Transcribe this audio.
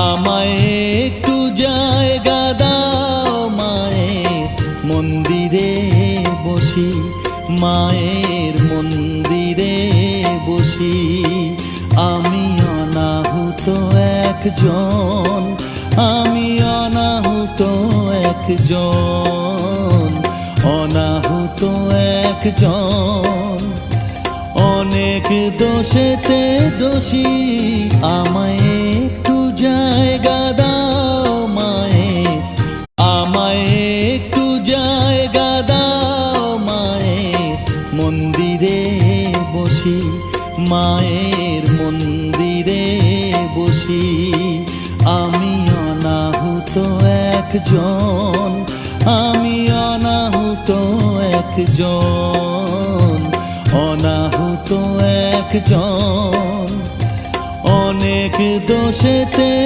আমায় একটু জায়গা দাও মায়ের মন্দিরে বসি, মায়ের মন্দিরে বসি। আমি অনাহুত একজন, আমি অনাহুত একজন, অনাহুত একজন। অনেক দোষেতে দোষী, আমায় একটু জায়গা দাও মায়ের, আমায় একটু জায়গা দাও মায়ের মন্দিরে বসি, মায়ের মন্দিরে বসি। আমি অনাহুত একজন, আমি অনাহুত একজন, অনাহুত একজন। অনেক দোষেতে